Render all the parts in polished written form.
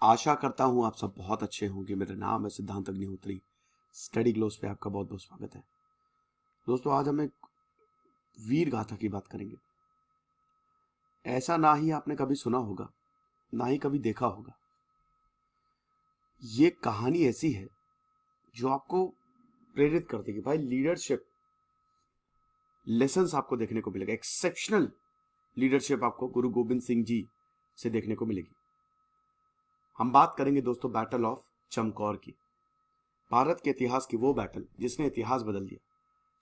आशा करता हूं आप सब बहुत अच्छे होंगे। मेरा नाम है सिद्धांत अग्निहोत्री। स्टडी ग्लोस पे आपका बहुत बहुत स्वागत है। दोस्तों, आज हम एक वीर गाथा की बात करेंगे। ऐसा ना ही आपने कभी सुना होगा, ना ही कभी देखा होगा। ये कहानी ऐसी है जो आपको प्रेरित कर देगी। भाई, लीडरशिप लेसन्स आपको देखने को मिलेगा। एक्सेप्शनल लीडरशिप आपको गुरु गोविंद सिंह जी से देखने को मिलेगी। हम बात करेंगे दोस्तों बैटल ऑफ चमकौर की। भारत के इतिहास की वो बैटल जिसने इतिहास बदल दिया।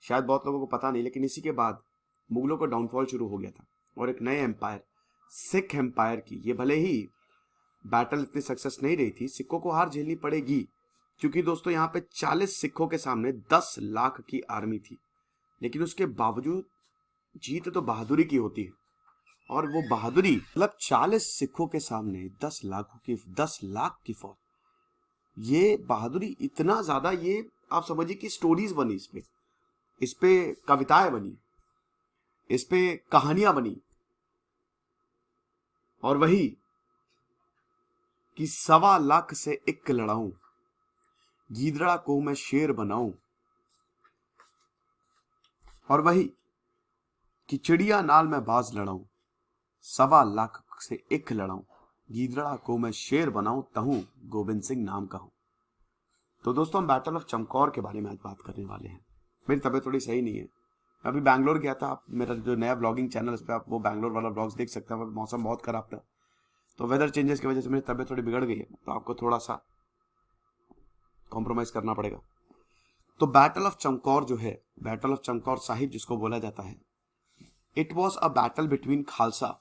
शायद बहुत लोगों को पता नहीं, लेकिन इसी के बाद मुगलों का डाउनफॉल शुरू हो गया था और एक नए एम्पायर, सिख एम्पायर की, ये भले ही बैटल इतनी सक्सेस नहीं रही थी, सिखों को हार झेलनी पड़ेगी, क्योंकि दोस्तों यहाँ पे 40 सिखों के सामने 10 लाख की आर्मी थी। लेकिन उसके बावजूद जीत तो बहादुरी की होती है, और वो बहादुरी मतलब 40 सिखों के सामने 10 लाख की फौज। ये बहादुरी इतना ज्यादा, ये आप समझिए कि स्टोरीज बनी, इस पे कविताएं बनी, इस पे कहानियां बनी, और वही कि 1.25 से एक लड़ाऊं, गीदड़ा को मैं शेर बनाऊं, और वही कि चिड़िया नाल मैं बाज लड़ाऊं, 1.25 से एक लड़ाऊं, गीदड़ा को मैं शेर बनाऊं, तहूं गोविंद सिंह नाम कहूं। तो दोस्तों, हम बैटल ऑफ चमकौर के बारे में आज बात करने वाले हैं। मेरी तबीयत थोड़ी सही नहीं है। मैं अभी बैंगलोर गया था। आप मेरा जो नया ब्लॉगिंग चैनल, उस पर आप वो बैंगलोर वाला ब्लॉग्स देख सकते हैं। मौसम बहुत खराब था, तो वेदर चेंजेस की वजह से मेरी तबीयत थोड़ी बिगड़ गई है, तो आपको थोड़ा सा कॉम्प्रोमाइज करना पड़ेगा। तो बैटल ऑफ चमकौर जो है, बैटल ऑफ चमकौर साहिब जिसको बोला जाता है, it was a battle between Khalsa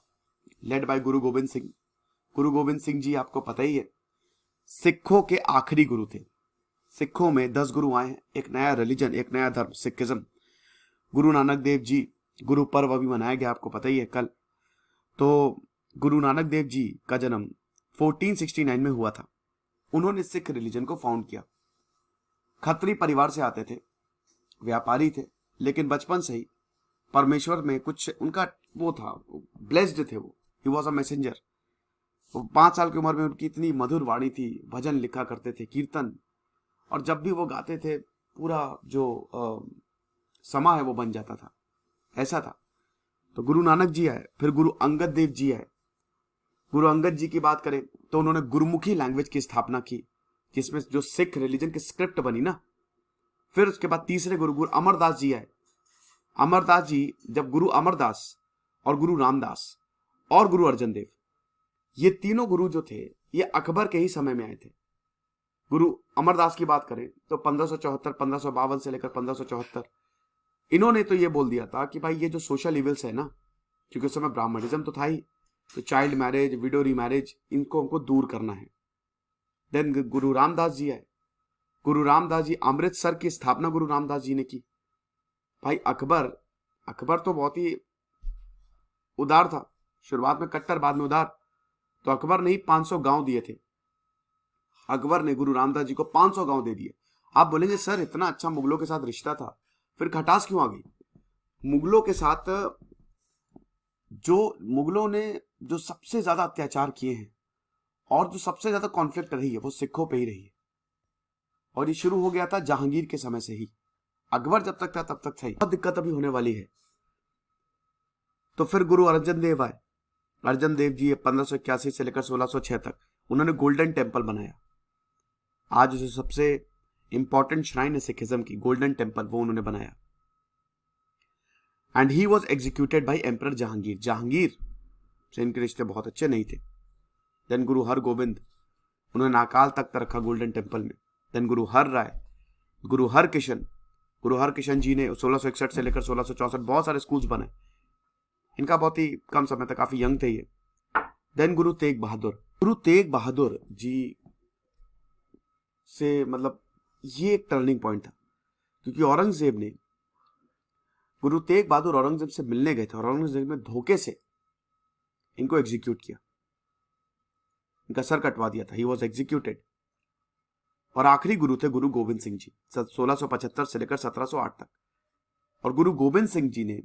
led by गुरु गोविंद सिंह। गुरु गोविंद सिंह जी आपको पता ही है, सिखों के आखिरी गुरु थे। सिखों में 10 गुरु आए हैं, एक नया रिलीजन, एक नया धर्म, सिखिज्म। गुरु नानक देव जी, गुरु पर्व अभी मनाया गया, आपको पता ही है कल। तो गुरु नानक देव जी का जन्म 1469 में हुआ था। उन्होंने सिख रिलीजन को फाउंड किया। खत्री परिवार से आते थे, व्यापारी थे, लेकिन बचपन से ही परमेश्वर में कुछ उनका वो था, ब्लेस्ड थे वो। He was a messenger. 5 साल की उम्र में उनकी इतनी मधुर वाणी थी, भजन लिखा करते थे, कीर्तन, और जब भी वो गाते थे पूरा जो समा है वो बन जाता था, ऐसा था। तो गुरु नानक जी आए, फिर गुरु अंगद देव जी आए। गुरु अंगद जी की बात करें तो उन्होंने गुरुमुखी लैंग्वेज की स्थापना की, जिसमें जो सिख रिलीजन की स्क्रिप्ट बनी ना। फिर उसके बाद तीसरे गुरु अमरदास जी आए। अमरदास जी, जब गुरु अमरदास और गुरु रामदास और गुरु अर्जन देव, ये तीनों गुरु जो थे, ये अकबर के ही समय में आए थे। गुरु अमरदास की बात करें तो 1574, 1552 से लेकर 1574, इन्होंने तो ये बोल दिया था कि भाई ये जो सोशल इविल्स है ना, क्योंकि उस समय ब्राह्मणिज्म तो था ही, तो चाइल्ड मैरिज, विडो रीमैरिज, इनको हमको दूर करना है। देन गुरु रामदास जी आए। गुरु रामदास जी, अमृतसर की स्थापना गुरु रामदास जी ने की। भाई अकबर तो बहुत ही उदार था, शुरुआत में कट्टर, बाद में उदार। तो अकबर ने ही 500 गांव दिए थे। अकबर ने गुरु रामदास जी को 500 गांव दे दिए। आप बोलेंगे सर, इतना अच्छा मुगलों के साथ रिश्ता था, फिर खटास क्यों आ गई? मुगलों के साथ मुगलों ने जो सबसे ज्यादा अत्याचार किए हैं और जो सबसे ज्यादा कॉन्फ्लिक्ट रही है, वो सिखों पे ही रही है। और ये शुरू हो गया था जहांगीर के समय से ही। अकबर जब तक था तब तक था ही। बहुत दिक्कत अभी होने वाली है। तो फिर गुरु अर्जन देव आए। अर्जन देव जी 1581 से लेकर 1606 तक उन्होंने गोल्डन टेम्पल बनाया। आज जो सबसे इंपॉर्टेंट श्राइन है सिखिज्म की, गोल्डन टेम्पल, वो उन्होंने बनाया। And he was executed by emperor Jahangir. Jahangir से इनके रिश्ते बहुत अच्छे नहीं थे। देन गुरु हरगोबिंद, उन्होंने अकाल तख्त रखा गोल्डन टेम्पल में। देन गुरु हर राय, गुरु हरकिशन जी ने 1661 से लेकर 1664 बहुत सारे स्कूल्स बनाए। इनका बहुत ही कम समय था, काफी यंग थे ये। देन गुरु तेग बहादुर जी से, मतलब ये एक टर्निंग पॉइंट था, क्योंकि औरंगजेब ने, गुरु तेग बहादुर औरंगजेब से मिलने गए थे और औरंगजेब ने धोखे से इनको एग्जीक्यूट किया, इनका सर कटवा दिया था। ही वॉज एग्जीक्यूटेड। और आखिरी गुरु थे गुरु गोविंद सिंह जी, 1675 से लेकर 1708 तक। और गुरु गोविंद सिंह जी ने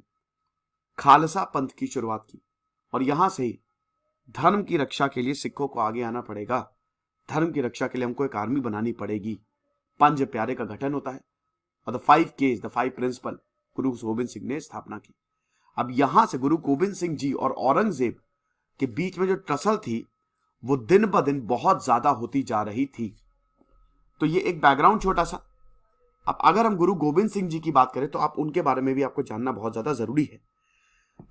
खालसा पंथ की शुरुआत की, और यहां से ही धर्म की रक्षा के लिए सिखों को आगे आना पड़ेगा। धर्म की रक्षा के लिए हमको एक आर्मी बनानी पड़ेगी। पंज प्यारे का गठन होता है और द 5 Ks, द 5 प्रिंसिपल गुरु गोविंद सिंह ने स्थापना की। अब यहां से गुरु गोविंद सिंह जी और औरंगजेब के बीच में जो टसल थी वो दिन ब दिन बहुत ज्यादा होती जा रही थी। तो ये एक बैकग्राउंड छोटा सा। अब अगर हम गुरु गोविंद सिंह जी की बात करें तो आप उनके बारे में भी आपको जानना बहुत ज्यादा जरूरी है।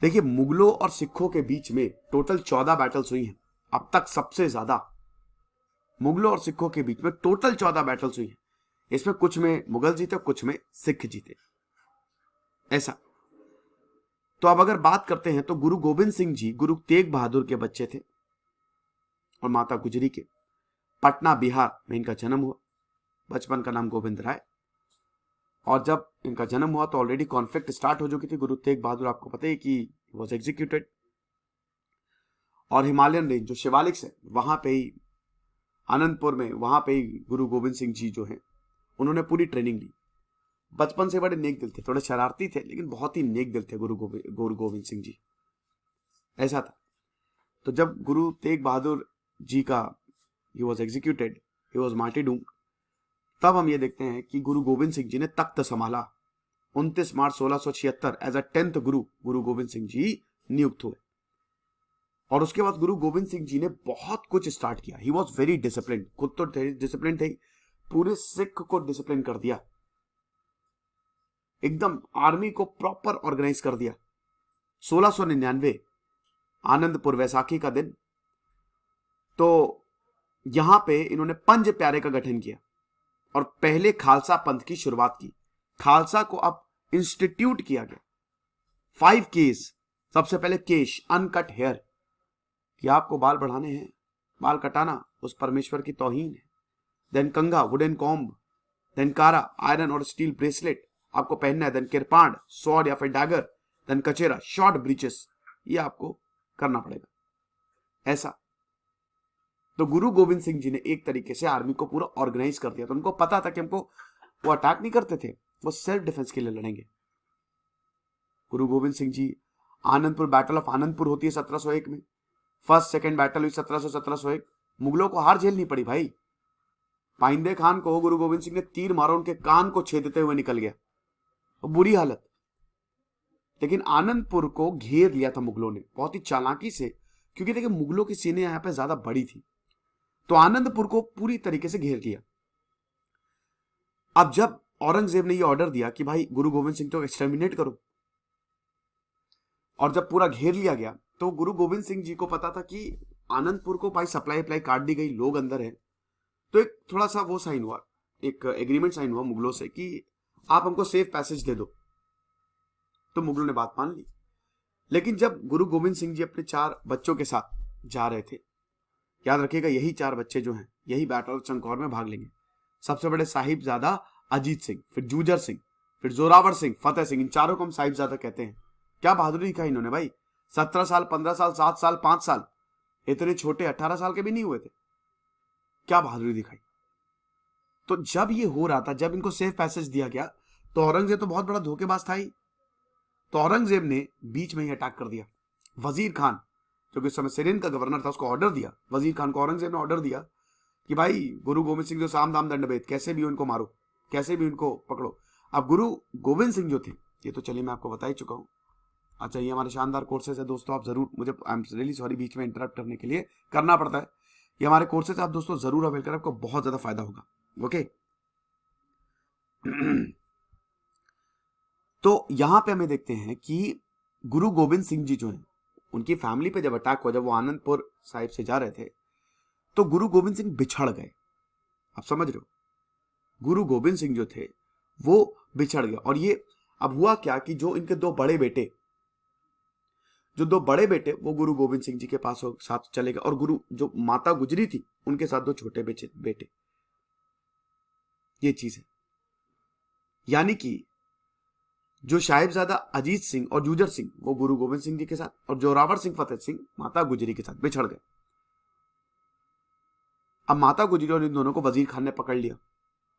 देखिए, मुगलों और सिखों के बीच में टोटल 14 बैटल्स हुई हैं। अब तक सबसे ज्यादा मुगलों और सिखों के बीच में टोटल 14 बैटल्स हुई हैं। इसमें कुछ में मुगल जीते, कुछ में सिख जीते, ऐसा। तो अब अगर बात करते हैं तो गुरु गोविंद सिंह जी गुरु तेग बहादुर के बच्चे थे और माता गुजरी के। पटना बिहार में इनका जन्म हुआ। बचपन का नाम गोविंद राय। और जब इनका जन्म हुआ तो ऑलरेडी कॉन्फ्लिक्ट स्टार्ट हो चुकी थी। गुरु तेग बहादुर आपको पता है कि वॉज एग्जीक्यूटेड। और हिमालयन रेंज जो शिवालिक है वहां पे ही, आनंदपुर में, वहां पे ही गुरु गोविंद सिंह जी जो हैं उन्होंने पूरी ट्रेनिंग ली। बचपन से बड़े नेक दिल थे, थोड़े शरारती थे लेकिन बहुत ही नेक दिल थे गुरु गोविंद सिंह जी, ऐसा था। तो जब गुरु तेग बहादुर जी का he was executed, he was martyred, तब हम ये देखते हैं कि गुरु गोविंद सिंह जी ने तख्त संभाला। 29 मार्च 1676 एज अ 10th गुरु गोविंद सिंह जी नियुक्त हुए। और उसके बाद गुरु गोविंद सिंह जी ने बहुत कुछ स्टार्ट किया। ही वॉज वेरी डिसिप्लिन, खुद तो डिसिप्लिन थे, पूरे सिख को डिसिप्लिन कर दिया, एकदम आर्मी को प्रॉपर ऑर्गेनाइज कर दिया। 1699 आनंदपुर वैसाखी का दिन, तो यहां पे इन्होंने पंज प्यारे का गठन किया और पहले खालसा पंथ की शुरुआत की। खालसा को अब इंस्टीट्यूट किया गया। 5 Ks, सबसे पहले केश, अनकट हेयर, कि आपको बाल बढ़ाने हैं, बाल कटाना उस परमेश्वर की तौहीन है। Then kangha, wooden comb. Then kara, iron और स्टील ब्रेसलेट आपको पहनना है। देन किरपांड, स्वॉर्ड या फिर dagger. Then kachera, short breeches, ये आपको करना पड़ेगा, ऐसा। तो गुरु गोविंद सिंह जी ने एक तरीके से आर्मी को पूरा ऑर्गेनाइज कर दिया। तो उनको पता था कि हमको, वो अटैक नहीं करते थे, वो सेल्फ डिफेंस के लिए लड़ेंगे। गुरु गोविंद सिंह जी, आनंदपुर, बैटल ऑफ आनंदपुर होती है 1701 में। फर्स्ट सेकंड बैटल हुई 1701। मुगलों को हार झेलनी पड़ी भाई। पाइंदे खान को गुरु गोविंद सिंह ने तीर मारा, उनके कान को छेदते हुए निकल गया, तो बुरी हालत। लेकिन आनंदपुर को घेर लिया था मुगलों ने बहुत ही चालाकी से, क्योंकि देखिए मुगलों की सेना यहां पे ज्यादा बड़ी थी। तो आनंदपुर को पूरी तरीके से घेर लिया। अब जब औरंगजेब ने यह ऑर्डर दिया कि भाई गुरु गोविंद सिंह को एक्सटर्मिनेट करो, और जब पूरा घेर लिया गया, तो गुरु गोविंद सिंह जी को पता था कि आनंदपुर को भाई सप्लाई काट दी गई, लोग अंदर हैं। तो एक थोड़ा सा वो साइन हुआ, एक एग्रीमेंट साइन हुआ मुगलों से कि आप हमको सेफ पैसेज दे दो। तो मुगलों ने बात मान ली। लेकिन जब गुरु गोविंद सिंह जी अपने 4 बच्चों के साथ जा रहे थे, याद रखिएगा यही 4 बच्चे जो हैं यही बैटल ऑफ चंकौर में भाग लेंगे। सबसे बड़े साहिबजादा अजीत सिंह, फिर जूझर सिंह, फिर जोरावर सिंह, फतेह सिंह, इन चारों को हम साहिबजादा कहते हैं। क्या बहादुरी दिखाई इन्होंने भाई। 17 साल, 15 साल, 7 साल, 5 साल, इतने छोटे 18 साल के भी नहीं हुए थे, क्या बहादुरी दिखाई। तो जब ये हो रहा था, जब इनको सेफ पैसेज दिया गया, तो औरंगजेब तो बहुत बड़ा धोखेबाज था ही। तो औरंगजेब ने बीच में ही अटैक कर दिया। वजीर खान, जो कि उस समय सिरिन का गवर्नर था, उसको ऑर्डर दिया, वजीर खान को औरंगजेब ने ऑर्डर दिया कि भाई गुरु गोविंद सिंह जो साम दाम दंड भेद, कैसे भी उनको मारो, कैसे भी उनको पकड़ो। अब गुरु गोविंद सिंह जो थे, ये तो चलिए मैं आपको बता ही चुका हूं। अच्छा, ये हमारे शानदार कोर्सेज है दोस्तों, आप जरूर, मुझे आई एम रियली सॉरी बीच में इंटरप्ट करने के लिए, करना पड़ता है। ये हमारे कोर्सेज आप दोस्तों जरूर अवेल करें, आपको बहुत ज्यादा फायदा होगा। ओके तो यहां पे हमें देखते हैं कि गुरु गोविंद सिंह जी जो हैं, उनकी फैमिली पे जब अटैक हुआ, जब वो आनंदपुर साहिब से जा रहे थे, तो गुरु गोविंद सिंह बिछड़ गए। आप समझ रहे हो, गुरु गोविंद सिंह जो थे वो बिछड़ गए। और ये अब हुआ क्या कि जो इनके 2 बड़े बेटे, जो 2 बड़े बेटे वो गुरु गोविंद सिंह जी के पास साथ चले गए, और गुरु जो माता गुजरी थी उनके साथ 2 छोटे बेटे। ये चीज है, यानी कि जो साहिबजादा अजीत सिंह और जूझर सिंह वो गुरु गोविंद सिंह जी के साथ, और जोरावर सिंह, फतेह सिंह माता गुजरी के साथ बिछड़ गए। अब माता गुजरी और इन दोनों को वजीर खान ने पकड़ लिया।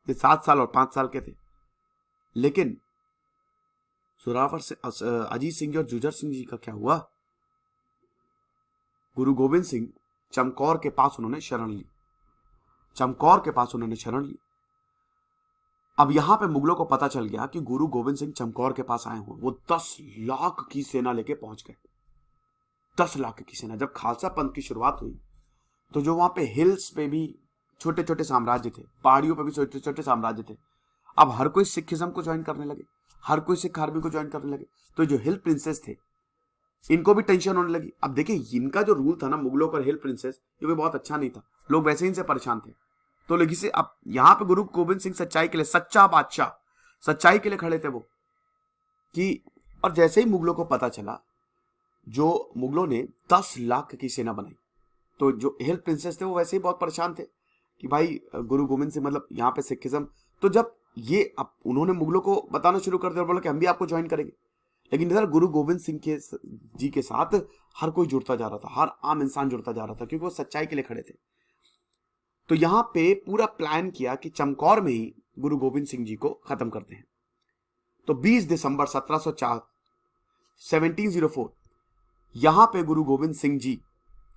ये 7 साल और 5 साल के थे। लेकिन जोरावर से अजीत सिंह और जूझर सिंह जी का क्या हुआ, गुरु गोविंद सिंह चमकौर के पास उन्होंने शरण ली। चमकौर के पास उन्होंने शरण ली। अब यहां पे मुगलों को पता चल गया कि गुरु गोविंद सिंह चमकौर के पास आए हुए। वो 10 लाख की सेना लेके पहुंच गए। 10 लाख की सेना। जब खालसा पंथ की शुरुआत हुई तो जो वहां पे हिल्स पे भी छोटे छोटे साम्राज्य थे, पहाड़ियों पे भी छोटे छोटे साम्राज्य थे, अब हर कोई सिखिज्म को ज्वाइन करने लगे, हर कोई सिख आर्मी को ज्वाइन करने लगे। तो जो हिल प्रिंसेस थे इनको भी टेंशन होने लगी। अब देखिए इनका जो रूल था ना मुगलों पर हिल प्रिंसेस, ये भी बहुत अच्छा नहीं था। लोग वैसे ही इनसे परेशान थे। तो लेकिन से अब यहां पे गुरु गोविंद सिंह सच्चाई के लिए, सच्चा बादशाह सच्चाई के लिए खड़े थे वो कि, और जैसे ही मुगलों को पता चला, जो मुगलों ने 10 लाख की सेना बनाई, तो जो हिल प्रिंसेस थे वो वैसे ही बहुत परेशान थे कि भाई गुरु गोविंद सिंह मतलब यहाँ पे सिखिज्म। तो जब ये अब उन्होंने मुगलों को बताना शुरू कर दिया, बोला कि हम भी आपको ज्वाइन करेंगे। लेकिन इधर गुरु गोविंद सिंह के जी के साथ हर कोई जुड़ता जा रहा था, हर आम इंसान जुड़ता जा रहा था, क्योंकि वो सच्चाई के लिए खड़े थे। तो यहां पे पूरा प्लान किया कि चमकौर में ही गुरु गोविंद सिंह जी को खत्म करते हैं। तो 20 दिसंबर 1704 1704 यहां पे गुरु गोविंद सिंह जी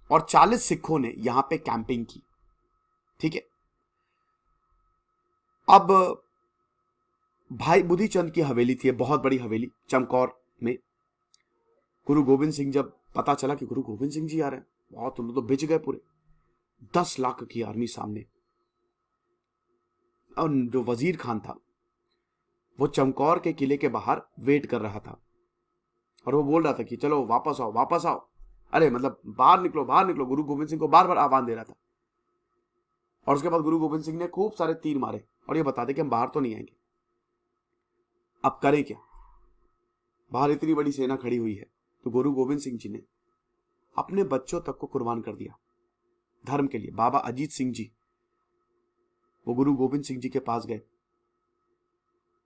और 40 सिखों ने यहां पे कैंपिंग की। ठीक है। अब भाई बुद्धि चंद की हवेली थी, बहुत बड़ी हवेली चमकौर में। गुरु गोविंद सिंह जब पता चला कि गुरु गोविंद सिंह जी आ रहे हैं, बहुत लोग तो बिछ गए पूरे। 10 लाख की आर्मी सामने। और जो वजीर खान था वो चमकौर के किले के बाहर वेट कर रहा था और वो बोल रहा था कि चलो वापस आओ, वापस आओ, अरे मतलब बाहर निकलो, बाहर निकलो। गुरु गोविंद सिंह को बार बार आह्वान दे रहा था। और उसके बाद गुरु गोविंद सिंह ने खूब सारे तीर मारे और ये बता दे कि हम बाहर तो नहीं आएंगे। अब करें क्या, बाहर इतनी बड़ी सेना खड़ी हुई है। तो गुरु गोविंद सिंह जी ने अपने बच्चों तक को कुर्बान कर दिया धर्म के लिए। बाबा अजीत सिंह जी वो गुरु गोविंद सिंह जी के पास गए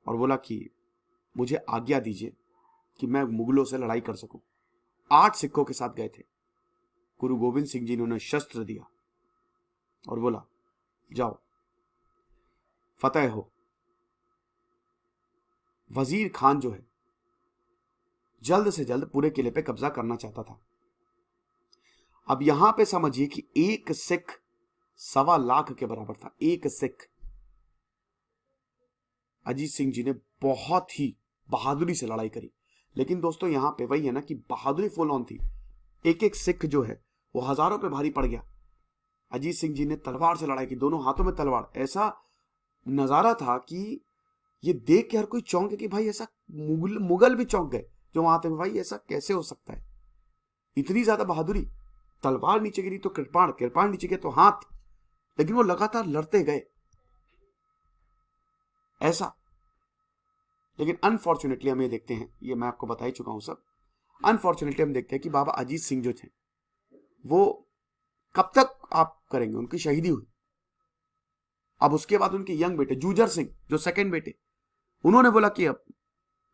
और बोला कि मुझे आज्ञा दीजिए कि मैं मुगलों से लड़ाई कर सकूं। 8 सिखों के साथ गए थे। गुरु गोविंद सिंह जी ने उन्हें शस्त्र दिया और बोला जाओ फतेह हो। वजीर खान जो है जल्द से जल्द पूरे किले पे कब्जा करना चाहता था। अब यहां पे समझिए कि एक सिख 1.25 लाख के बराबर था। एक सिख। अजीत सिंह जी ने बहुत ही बहादुरी से लड़ाई करी। लेकिन दोस्तों यहां पे वही है ना कि बहादुरी फुल ऑन थी। एक एक सिख जो है वो हजारों पे भारी पड़ गया। अजीत सिंह जी ने तलवार से लड़ाई की, दोनों हाथों में तलवार। ऐसा नजारा था कि ये देख के हर कोई चौंक गया कि भाई ऐसा, मुगल भी चौंक गए जो वहां थे। भाई ऐसा कैसे हो सकता है, इतनी ज्यादा बहादुरी। तलवार नीचे गिरी तो कृपाण, कृपाण नीचे गए तो हाथ। लेकिन वो लगातार लड़ते गए ऐसा। लेकिन अनफॉर्चुनेटली हम ये देखते हैं, ये मैं आपको बता ही चुका हूं सब। अनफॉर्चुनेटली हम देखते हैं कि बाबा अजीत सिंह जो थे वो कब तक आप करेंगे, उनकी शहीदी हुई। अब उसके बाद उनके यंग बेटे जूझर सिंह जो सेकंड बेटे, उन्होंने बोला कि अब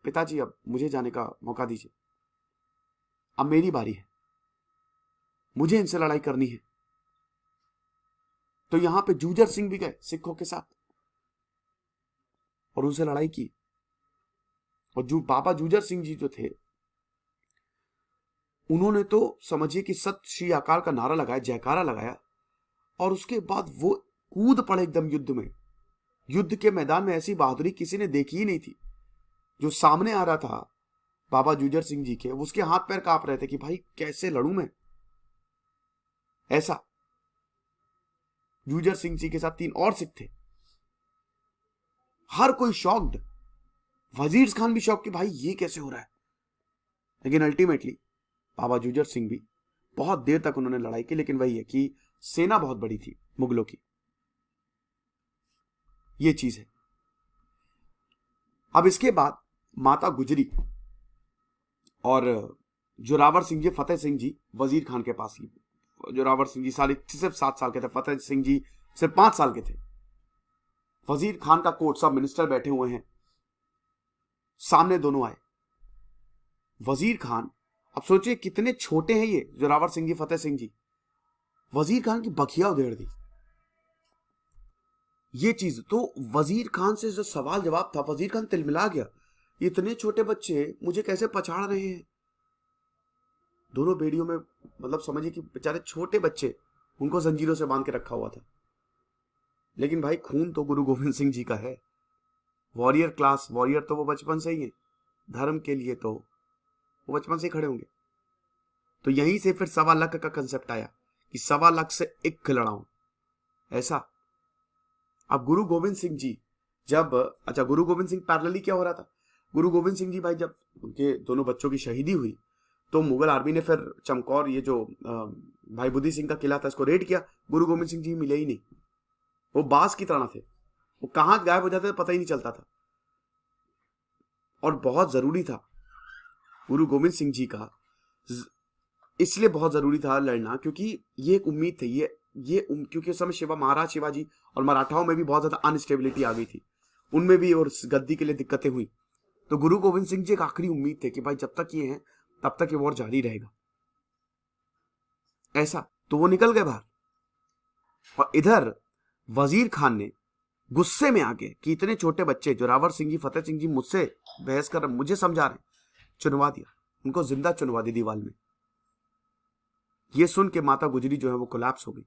पिताजी अब मुझे जाने का मौका दीजिए, अब मेरी बारी है, मुझे इनसे लड़ाई करनी है। तो यहां पे जूझर सिंह भी गए सिखों के साथ और उनसे लड़ाई की। और जो बाबा जूझर सिंह जी जो थे उन्होंने तो समझिए कि सत श्री अकाल का नारा लगाया, जयकारा लगाया। और उसके बाद वो कूद पड़े एकदम युद्ध में। युद्ध के मैदान में ऐसी बहादुरी किसी ने देखी ही नहीं थी। जो सामने आ रहा था बाबा जूझर सिंह जी के, उसके हाथ पैर कांप रहे थे कि भाई कैसे लड़ूं मैं। ऐसा जूझर सिंह जी के साथ 3 और सिख थे। हर कोई शॉक्ड, वजीर खान भी शॉक कि भाई ये कैसे हो रहा है। लेकिन अल्टीमेटली बाबा जूझर सिंह भी बहुत देर तक उन्होंने लड़ाई की। लेकिन वही है कि सेना बहुत बड़ी थी मुगलों की, ये चीज है। अब इसके बाद माता गुजरी और जोरावर सिंह जी, फतेह सिंह जी वजीर खान के पास ही। जोरावर सिंह जी सिर्फ 7 साल के थे, फतेह सिंह जी सिर्फ 5 साल के थे। वजीर खान का कोर्ट, सब मिनिस्टर बैठे हुए हैं, सामने दोनों आए। वजीर खान, अब सोचिए कितने छोटे हैं ये जोरावर सिंह जी, फतेह सिंह जी। वजीर खान की बखिया उधेड़ दी ये चीज। तो वजीर खान से जो सवाल जवाब था, वजीर खान तिलमिला गया। इतने छोटे बच्चे मुझे कैसे पछाड़ रहे हैं। दोनों बेड़ियों में, मतलब समझिए कि बेचारे छोटे बच्चे, उनको जंजीरों से बांध के रखा हुआ था। लेकिन भाई खून तो गुरु गोविंद सिंह जी का है। वॉरियर क्लास, वॉरियर तो वो बचपन से ही है, धर्म के लिए तो वो बचपन से ही खड़े होंगे। तो यहीं से फिर 1.25 लाख का कंसेप्ट आया कि 1.25 लाख से एक लड़ाऊं, ऐसा। अब गुरु गोविंद सिंह जी जब, अच्छा गुरु गोविंद सिंह पैरेलली क्या हो रहा था, गुरु गोविंद सिंह जी भाई जब उनके दोनों बच्चों की शहीदी हुई तो मुगल आर्मी ने फिर चमकौर, ये जो भाई बुद्धि सिंह का किला था, इसको रेड किया। गुरु गोविंद सिंह जी मिले ही नहीं, वो बास की तरह थे, वो कहां गायब हो जाते थे पता ही नहीं चलता था। और बहुत जरूरी था गुरु गोविंद सिंह जी का, इसलिए बहुत जरूरी था लड़ना क्योंकि ये एक उम्मीद थी, क्योंकि उस समय महाराज शिवाजी और मराठाओं में भी बहुत ज्यादा अनस्टेबिलिटी आ गई थी, उनमें भी और गद्दी के लिए दिक्कतें हुई। तो गुरु गोविंद सिंह जी एक आखिरी उम्मीद थे कि भाई जब तक ये हैं तब तक ये वॉर जारी रहेगा, ऐसा। तो वो निकल गए बाहर, और इधर वजीर खान ने गुस्से में आके कि इतने छोटे बच्चे जोरावर सिंह जी, फतेह सिंह जी मुझसे बहस कर, मुझे समझा रहे, चुनवा दिया, उनको जिंदा चुनवा दी दीवार में। ये सुन के माता गुजरी जो है वो कोलैप्स हो गई।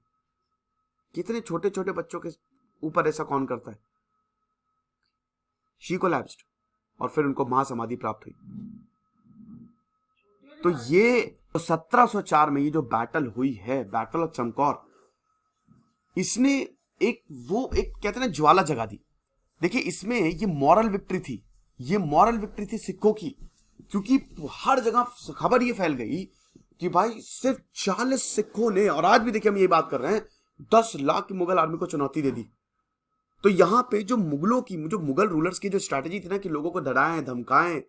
कितने छोटे छोटे बच्चों के ऊपर ऐसा कौन करता है। शी कोलैप्स्ड, और फिर उनको महासमाधि प्राप्त हुई। तो ये 1704 में ये जो बैटल हुई है, बैटल ऑफ चमकौर, इसने एक कहते हैं ना ज्वाला जगा दी। देखिए इसमें ये मॉरल विक्ट्री थी, ये मॉरल विक्ट्री थी सिखों की, क्योंकि हर जगह खबर ये फैल गई कि भाई सिर्फ 40 सिखों ने, और आज भी देखिए हम ये बात कर रहे हैं, 10 लाख की मुगल आर्मी को चुनौती दे दी। तो यहां पे जो मुगल रूलर्स की जो स्ट्रैटेजी थी ना कि लोगों को डराएं धमकाएं,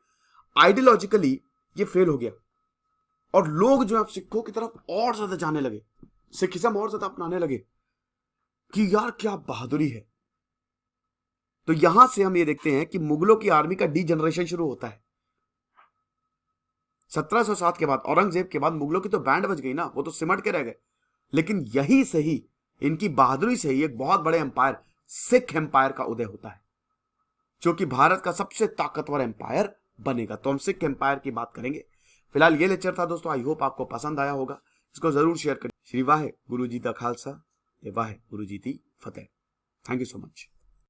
आइडियोलॉजिकली ये फेल हो गया, और लोग जो है सिखों की तरफ और ज्यादा जाने लगे, सिखिज्म और ज्यादा अपनाने लगे कि यार क्या बहादुरी है। तो यहां से हम ये देखते हैं कि मुगलों की आर्मी का डीजनरेशन शुरू होता है। 1707 के बाद, औरंगजेब के बाद मुगलों की तो बैंड बज गई ना, वो तो सिमट के रह गए। लेकिन यही से ही, इनकी बहादुरी से ही एक बहुत बड़े एम्पायर, सिख एम्पायर का उदय होता है, जो कि भारत का सबसे ताकतवर एम्पायर बनेगा। तो हम सिख एम्पायर की बात करेंगे। फिलहाल ये लेक्चर था दोस्तों, आई होप आपको पसंद आया होगा, इसको जरूर शेयर करें। श्री वाहे गुरु जी दा खालसा, वाहे गुरु जी दी फतेह। Thank you so much.